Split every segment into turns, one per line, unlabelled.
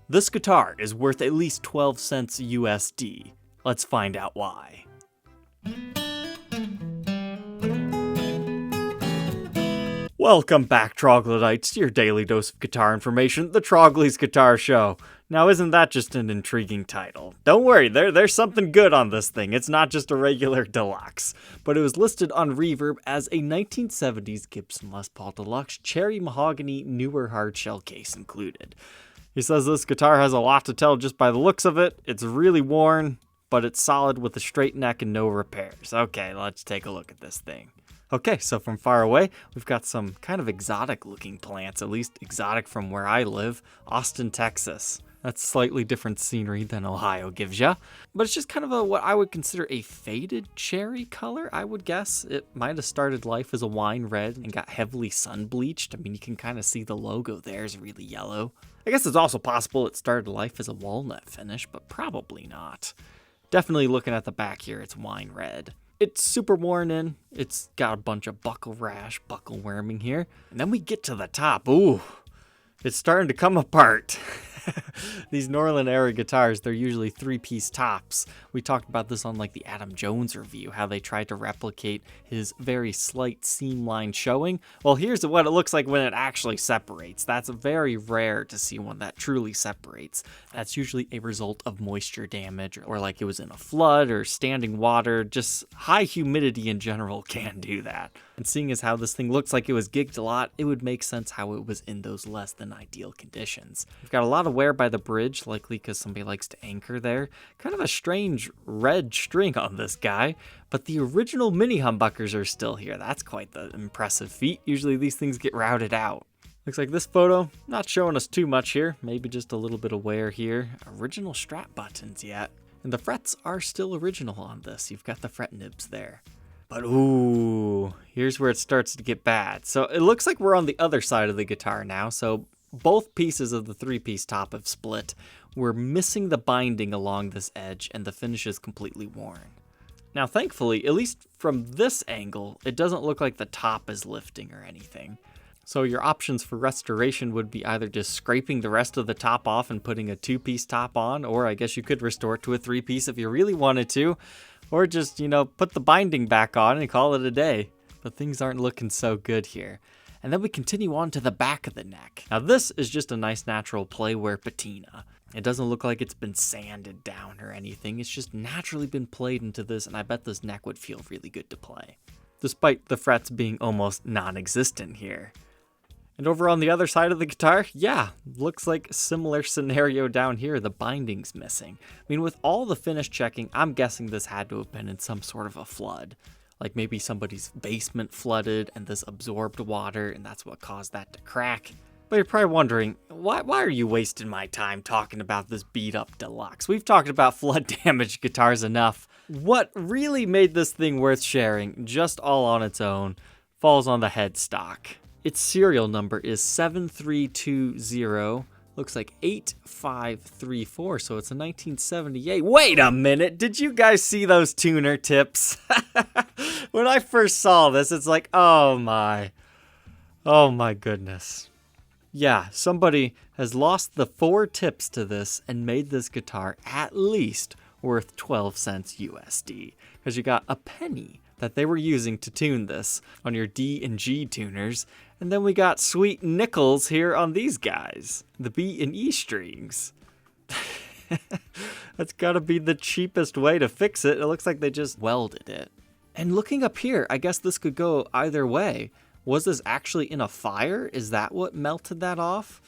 This guitar is worth at least 12 cents USD. Let's find out why. Welcome back, troglodytes, to your daily dose of guitar information, the Trogly's Guitar Show. Now, isn't that just an intriguing title? Don't worry, there's something good on this thing. It's not just a regular deluxe. But it was listed on Reverb as a 1970s Gibson Les Paul Deluxe cherry mahogany newer hardshell case included. He says this guitar has a lot to tell just by the looks of it. It's really worn, but it's solid with a straight neck and no repairs. Okay, let's take a look at this thing. Okay, so from far away, we've got some kind of exotic looking plants, at least exotic from where I live, Austin, Texas. That's slightly different scenery than Ohio gives ya. But it's just kind of what I would consider a faded cherry color, I would guess. It might have started life as a wine red and got heavily sun bleached. I mean, you can kind of see the logo there is really yellow. I guess it's also possible it started life as a walnut finish, but probably not. Definitely looking at the back here, it's wine red. It's super worn in. It's got a bunch of buckle rash, buckle worming here. And then we get to the top. Ooh, it's starting to come apart. These Norland era guitars, they're usually 3-piece tops. We talked about this on like the Adam Jones review, how they tried to replicate his very slight seam line showing. Well, here's what it looks like when it actually separates. That's very rare to see one that truly separates. That's usually a result of moisture damage, or like it was in a flood or standing water. Just high humidity in general can do that. And seeing as how this thing looks like it was gigged a lot, it would make sense how it was in those less than ideal conditions. We've got a lot of wear by the bridge, likely because somebody likes to anchor there. Kind of a strange red string on this guy, but the original mini humbuckers are still here. That's quite the impressive feat. Usually these things get routed out. Looks like this photo, not showing us too much here. Maybe just a little bit of wear here. Original strap buttons yet. And the frets are still original on this. You've got the fret nibs there. But ooh, here's where it starts to get bad. So it looks like we're on the other side of the guitar now. So both pieces of the 3-piece top have split. We're missing the binding along this edge and the finish is completely worn. Now thankfully, at least from this angle, it doesn't look like the top is lifting or anything. So your options for restoration would be either just scraping the rest of the top off and putting a 2-piece top on, or I guess you could restore it to a 3-piece if you really wanted to. Or just, put the binding back on and call it a day. But things aren't looking so good here. And then we continue on to the back of the neck. Now this is just a nice natural playwear patina. It doesn't look like it's been sanded down or anything. It's just naturally been played into this, and I bet this neck would feel really good to play. Despite the frets being almost non-existent here. And over on the other side of the guitar, yeah, looks like a similar scenario down here. The binding's missing. I mean, with all the finish checking, I'm guessing this had to have been in some sort of a flood. Like maybe somebody's basement flooded and this absorbed water, and that's what caused that to crack. But you're probably wondering, why are you wasting my time talking about this beat-up deluxe? We've talked about flood-damaged guitars enough. What really made this thing worth sharing, just all on its own, falls on the headstock. Its serial number is 7320, looks like 8534, so it's a 1978. Wait a minute, did you guys see those tuner tips? When I first saw this, it's like, oh my goodness. Yeah, somebody has lost the 4 tips to this and made this guitar at least worth 12 cents USD, because you got a penny that they were using to tune this on your D and G tuners. And then we got sweet nickels here on these guys, the B and E strings. That's gotta be the cheapest way to fix it. It looks like they just welded it. And looking up here, I guess this could go either way. Was this actually in a fire? Is that what melted that off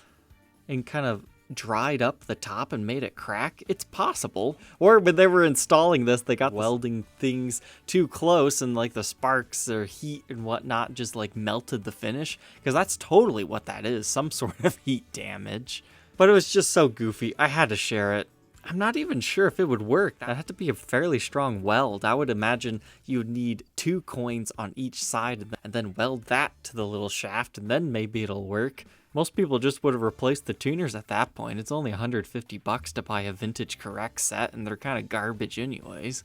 and kind of dried up the top and made it crack? It's possible. Or when they were installing this, they got welding things too close and like the sparks or heat and whatnot just like melted the finish, because that's totally what that is, some sort of heat damage. But it was just so goofy, I had to share it. I'm not even sure if it would work. That'd have to be a fairly strong weld. I would imagine you would need 2 coins on each side and then weld that to the little shaft, and then maybe it'll work. Most people just would have replaced the tuners at that point. It's only $150 to buy a vintage correct set, and they're kind of garbage anyways.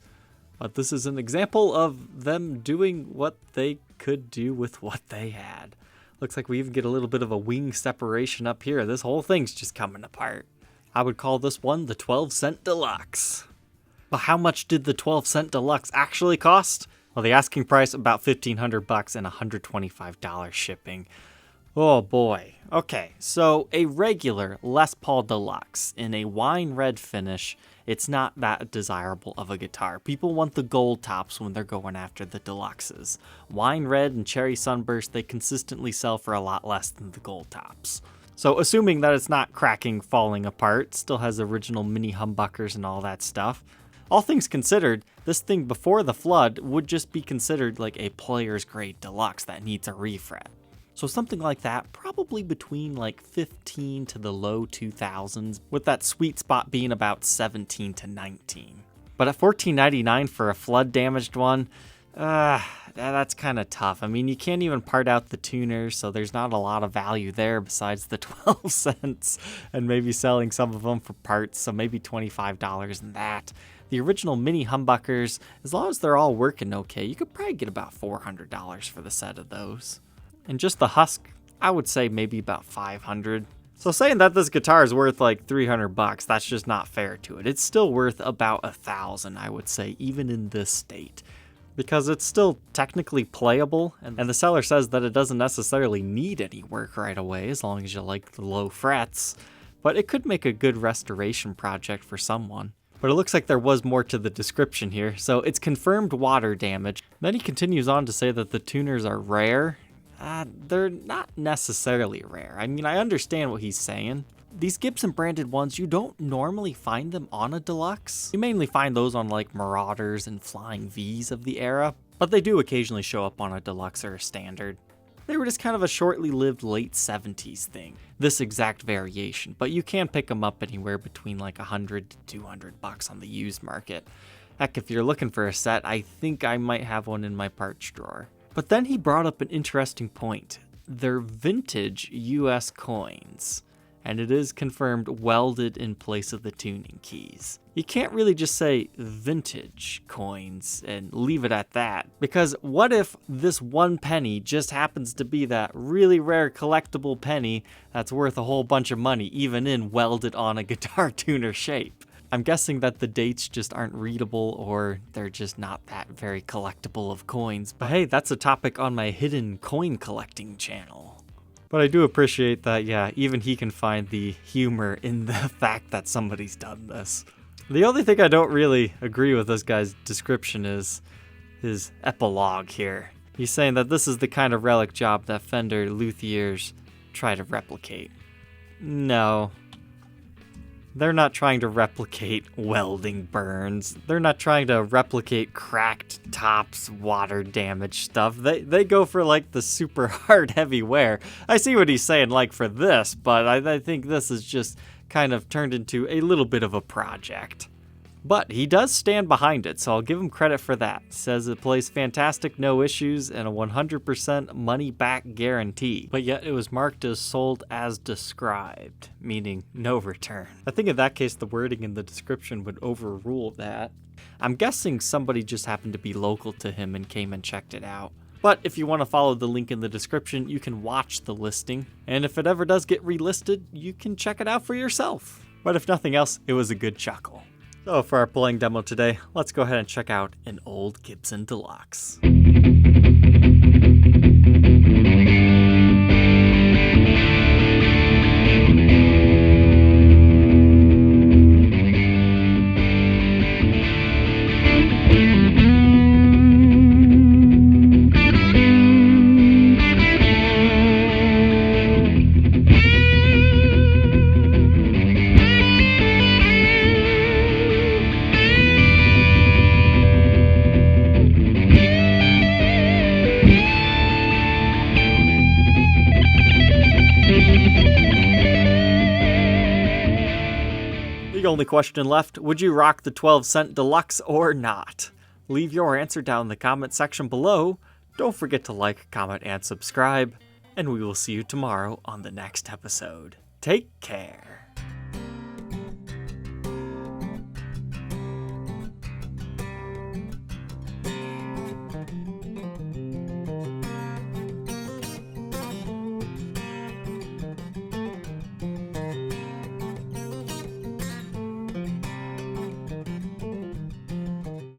But this is an example of them doing what they could do with what they had. Looks like we even get a little bit of a wing separation up here. This whole thing's just coming apart. I would call this one the 12-cent Deluxe. But how much did the 12-cent Deluxe actually cost? Well, the asking price about $1,500 and $125 shipping. Oh boy. Okay, so a regular Les Paul Deluxe in a wine red finish, it's not that desirable of a guitar. People want the gold tops when they're going after the Deluxes. Wine red and cherry sunburst, they consistently sell for a lot less than the gold tops. So assuming that it's not cracking, falling apart, still has original mini humbuckers and all that stuff, all things considered, this thing before the flood would just be considered like a player's grade Deluxe that needs a refret. So something like that, probably between like 15 to the low 2000s, with that sweet spot being about 17 to 19. But at $14.99 for a flood damaged one, that's kind of tough. I mean, you can't even part out the tuners, so there's not a lot of value there besides the 12 cents and maybe selling some of them for parts, so maybe $25 in that. The original mini humbuckers, as long as they're all working okay, you could probably get about $400 for the set of those. And just the husk, I would say maybe about $500. So saying that this guitar is worth like $300, that's just not fair to it. It's still worth about $1,000, I would say, even in this state. Because it's still technically playable, and the seller says that it doesn't necessarily need any work right away as long as you like the low frets. But it could make a good restoration project for someone. But it looks like there was more to the description here. So it's confirmed water damage. Then he continues on to say that the tuners are rare. They're not necessarily rare. I mean, I understand what he's saying. These Gibson branded ones, you don't normally find them on a Deluxe. You mainly find those on like Marauders and Flying V's of the era, but they do occasionally show up on a Deluxe or a Standard. They were just kind of a shortly lived late 70s thing, this exact variation, but you can pick them up anywhere between like $100 to $200 on the used market. Heck, if you're looking for a set, I think I might have one in my parts drawer. But then he brought up an interesting point. They're vintage US coins, and it is confirmed welded in place of the tuning keys. You can't really just say vintage coins and leave it at that, because what if this one penny just happens to be that really rare collectible penny that's worth a whole bunch of money, even in welded on a guitar tuner shape? I'm guessing that the dates just aren't readable, or they're just not that very collectible of coins. But hey, that's a topic on my hidden coin collecting channel. But I do appreciate that, yeah, even he can find the humor in the fact that somebody's done this. The only thing I don't really agree with this guy's description is his epilogue here. He's saying that this is the kind of relic job that Fender luthiers try to replicate. No. They're not trying to replicate welding burns. They're not trying to replicate cracked tops, water damage stuff. They go for like the super hard heavy wear. I see what he's saying like for this, but I think this is just kind of turned into a little bit of a project. But he does stand behind it, so I'll give him credit for that. Says it plays fantastic, no issues, and a 100% money-back guarantee. But yet it was marked as sold as described, meaning no return. I think in that case the wording in the description would overrule that. I'm guessing somebody just happened to be local to him and came and checked it out. But if you want to follow the link in the description, you can watch the listing. And if it ever does get relisted, you can check it out for yourself. But if nothing else, it was a good chuckle. So for our playing demo today, let's go ahead and check out an old Gibson Deluxe. The only question left, would you rock the 12-cent Deluxe or not? Leave your answer down in the comment section below. Don't forget to like, comment, and subscribe, and we will see you tomorrow on the next episode. Take care.